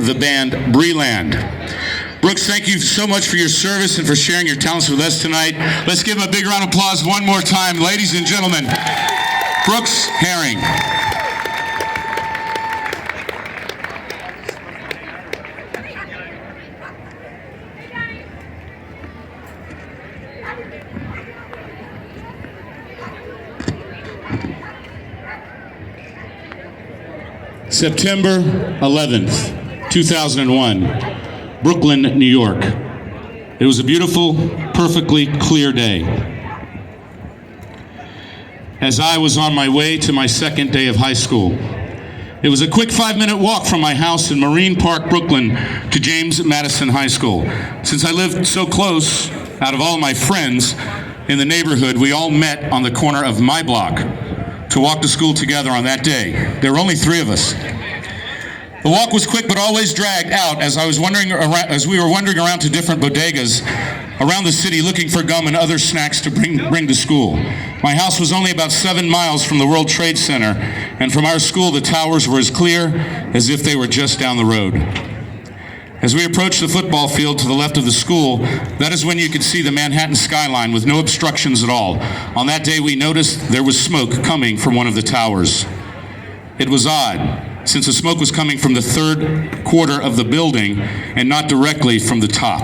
the band Breland. Brooks, thank you so much for your service and for sharing your talents with us tonight. Let's give him a big round of applause one more time. Ladies and gentlemen, Brooks Herring. September 11th, 2001, Brooklyn, New York. It was a beautiful, perfectly clear day. As I was on my way to my second day of high school, it was a quick 5-minute walk from my house in Marine Park, Brooklyn, to James Madison High School. Since I lived so close, out of all my friends in the neighborhood, we all met on the corner of my block to walk to school together on that day. There were only 3 of us. The walk was quick but always dragged out as we were wandering around to different bodegas around the city looking for gum and other snacks to bring to school. My house was only about 7 miles from the World Trade Center, and from our school the towers were as clear as if they were just down the road. As we approached the football field to the left of the school, that is when you could see the Manhattan skyline with no obstructions at all. On that day, we noticed there was smoke coming from one of the towers. It was odd, since the smoke was coming from the 3rd quarter of the building and not directly from the top.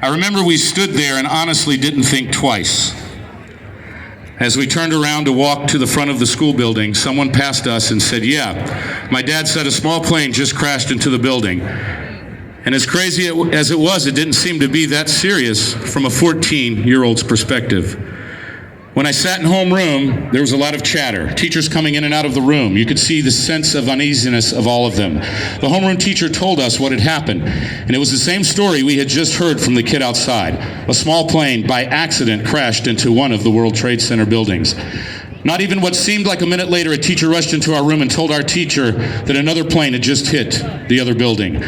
I remember we stood there and honestly didn't think twice. As we turned around to walk to the front of the school building, someone passed us and said, "Yeah, my dad said a small plane just crashed into the building." And as crazy as it was, it didn't seem to be that serious from a 14-year-old's perspective. When I sat in homeroom, there was a lot of chatter, teachers coming in and out of the room. You could see the sense of uneasiness of all of them. The homeroom teacher told us what had happened, and it was the same story we had just heard from the kid outside. A small plane, by accident, crashed into one of the World Trade Center buildings. Not even what seemed like a minute later, a teacher rushed into our room and told our teacher that another plane had just hit the other building.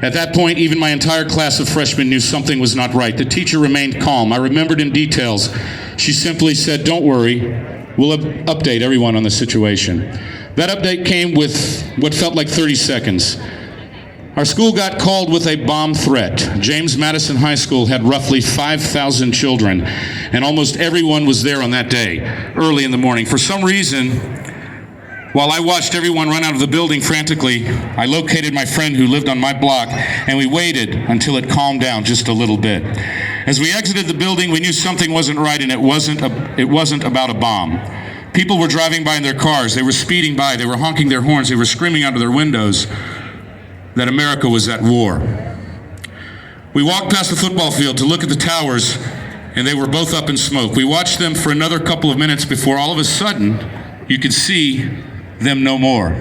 At that point, even my entire class of freshmen knew something was not right. The teacher remained calm. I remembered in details. She simply said, "Don't worry, we'll update everyone on the situation." That update came with what felt like 30 seconds. Our school got called with a bomb threat. James Madison High School had roughly 5,000 children, and almost everyone was there on that day, early in the morning. For some reason, while I watched everyone run out of the building frantically, I located my friend who lived on my block, and we waited until it calmed down just a little bit. As we exited the building, we knew something wasn't right, and it wasn't about a bomb. People were driving by in their cars. They were speeding by. They were honking their horns. They were screaming out of their windows that America was at war. We walked past the football field to look at the towers, and they were both up in smoke. We watched them for another couple of minutes before all of a sudden you could see them no more.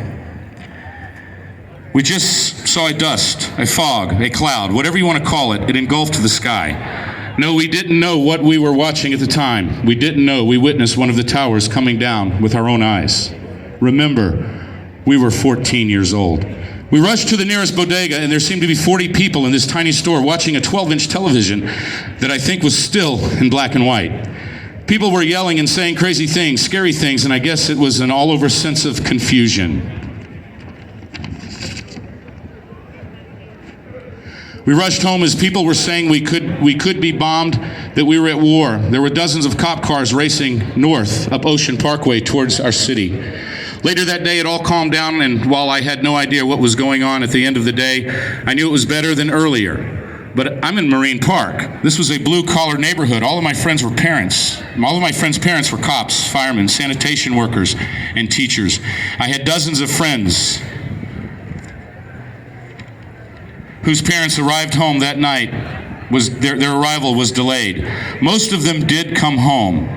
We just saw a dust, a fog, a cloud, whatever you want to call it. It engulfed the sky. No, we didn't know what we were watching at the time. We didn't know we witnessed one of the towers coming down with our own eyes. Remember, we were 14 years old. We rushed to the nearest bodega, and there seemed to be 40 people in this tiny store watching a 12-inch television that I think was still in black and white. People were yelling and saying crazy things, scary things, and I guess it was an all-over sense of confusion. We rushed home as people were saying we could be bombed, that we were at war. There were dozens of cop cars racing north up Ocean Parkway towards our city. Later that day, it all calmed down, and while I had no idea what was going on at the end of the day, I knew it was better than earlier. But I'm in Marine Park. This was a blue-collar neighborhood. All of my friends were parents. All of my friends' parents were cops, firemen, sanitation workers, and teachers. I had dozens of friends whose parents arrived home that night. Their arrival was delayed. Most of them did come home,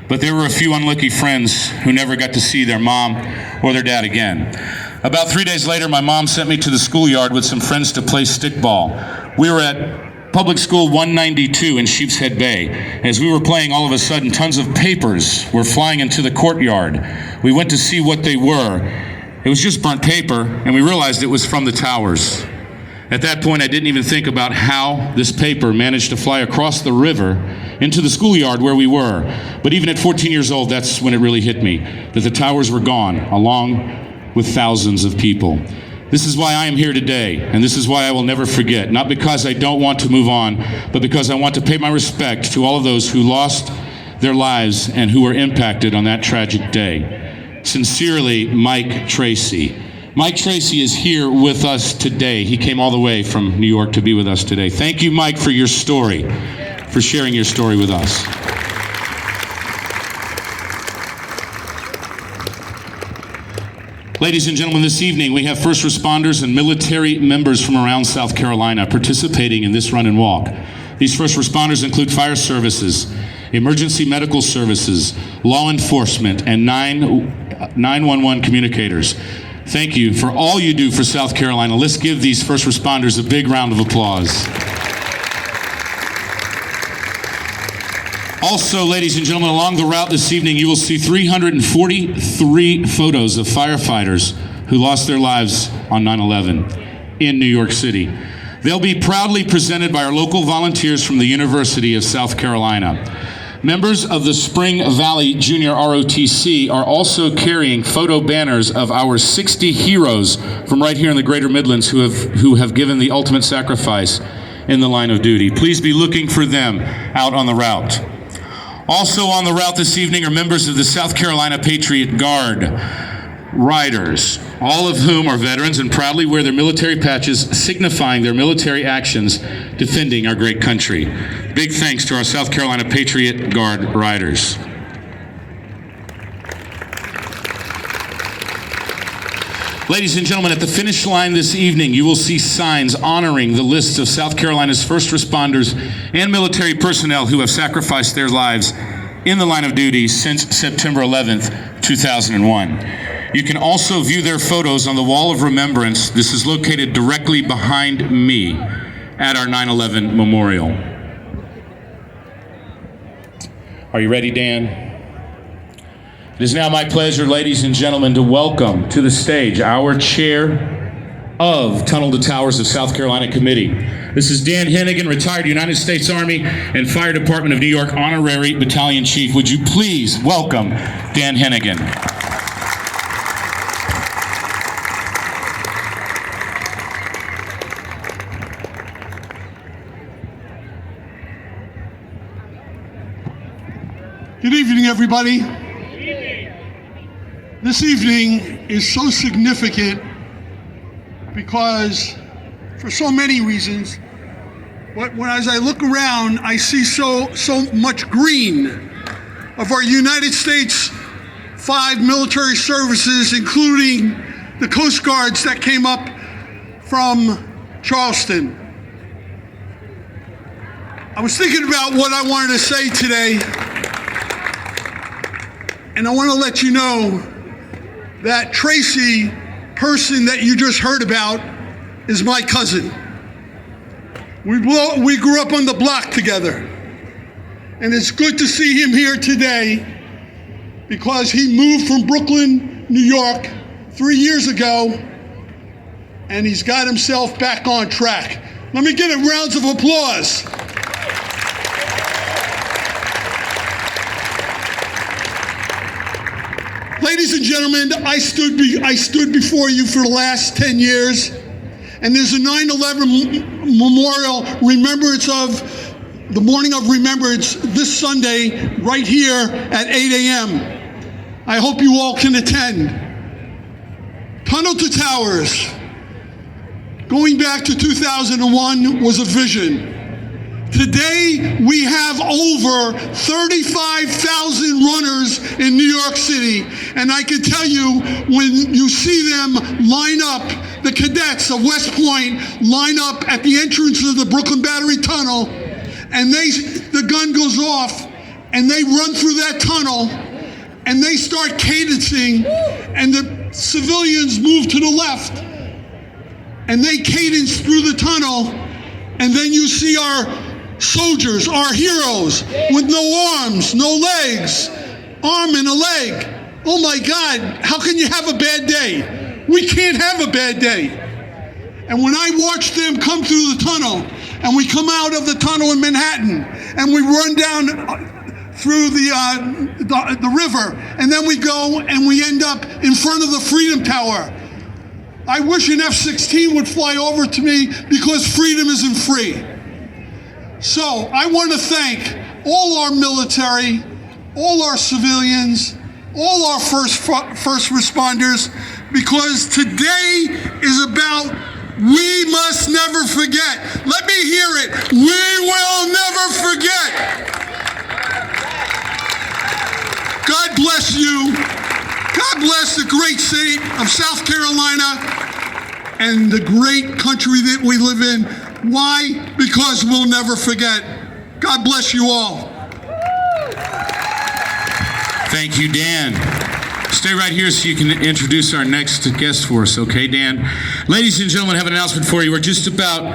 but there were a few unlucky friends who never got to see their mom or their dad again. About 3 days later, my mom sent me to the schoolyard with some friends to play stickball. We were at Public School 192 in Sheepshead Bay. As we were playing, all of a sudden, tons of papers were flying into the courtyard. We went to see what they were. It was just burnt paper, and we realized it was from the towers. At that point, I didn't even think about how this paper managed to fly across the river into the schoolyard where we were. But even at 14 years old, that's when it really hit me, that the towers were gone, along with thousands of people. This is why I am here today, and this is why I will never forget, not because I don't want to move on, but because I want to pay my respect to all of those who lost their lives and who were impacted on that tragic day. Sincerely, Mike Tracy. Mike Tracy is here with us today. He came all the way from New York to be with us today. Thank you, Mike, for your story, for sharing your story with us. Ladies and gentlemen, this evening we have first responders and military members from around South Carolina participating in this run and walk. These first responders include fire services, emergency medical services, law enforcement, and 911 communicators. Thank you for all you do for South Carolina. Let's give these first responders a big round of applause. Also, ladies and gentlemen, along the route this evening, you will see 343 photos of firefighters who lost their lives on 9/11 in New York City. They'll be proudly presented by our local volunteers from the University of South Carolina. Members of the Spring Valley Junior ROTC are also carrying photo banners of our 60 heroes from right here in the Greater Midlands who have given the ultimate sacrifice in the line of duty. Please be looking for them out on the route. Also on the route this evening are members of the South Carolina Patriot Guard riders, all of whom are veterans and proudly wear their military patches signifying their military actions defending our great country. Big thanks to our South Carolina Patriot Guard riders. Ladies and gentlemen, at the finish line this evening, you will see signs honoring the lists of South Carolina's first responders and military personnel who have sacrificed their lives in the line of duty since September 11th, 2001. You can also view their photos on the Wall of Remembrance. This is located directly behind me at our 9/11 memorial. Are you ready, Dan? It is now my pleasure, ladies and gentlemen, to welcome to the stage our chair of Tunnel to Towers of South Carolina Committee. This is Dan Hennigan, retired United States Army and Fire Department of New York Honorary Battalion Chief. Would you please welcome Dan Hennigan? Good evening, everybody. This evening is so significant because, for so many reasons, but as I look around, I see so much green of our United States 5 military services, including the Coast Guards that came up from Charleston. I was thinking about what I wanted to say today, and I want to let you know that Tracy, person that you just heard about, is my cousin. We grew up on the block together. And it's good to see him here today because he moved from Brooklyn, New York 3 years ago, and he's got himself back on track. Let me give him rounds of applause. Ladies and gentlemen, I stood before you for the last 10 years, and there's a 9/11 memorial remembrance of the morning of remembrance this Sunday right here at 8 a.m. I hope you all can attend. Tunnel to Towers, going back to 2001, was a vision. Today, we have over 35,000 runners in New York City, and I can tell you, when you see them line up, the cadets of West Point line up at the entrance of the Brooklyn Battery Tunnel, and the gun goes off, and they run through that tunnel, and they start cadencing, and the civilians move to the left, and they cadence through the tunnel, and then you see our soldiers, our heroes, with no arms, no legs, arm and a leg. Oh my God, how can you have a bad day? We can't have a bad day. And when I watch them come through the tunnel, and we come out of the tunnel in Manhattan, and we run down through the river, and then we go and we end up in front of the Freedom Tower, I wish an F-16 would fly over to me because freedom isn't free. So I want to thank all our military, all our civilians, all our first responders, because today is about we must never forget. Let me hear it. We will never forget. God bless you. God bless the great state of South Carolina and the great country that we live in. Why? Because we'll never forget. God bless you all. Thank you, Dan. Stay right here so you can introduce our next guest for us, okay, Dan? Ladies and gentlemen, I have an announcement for you. We're just about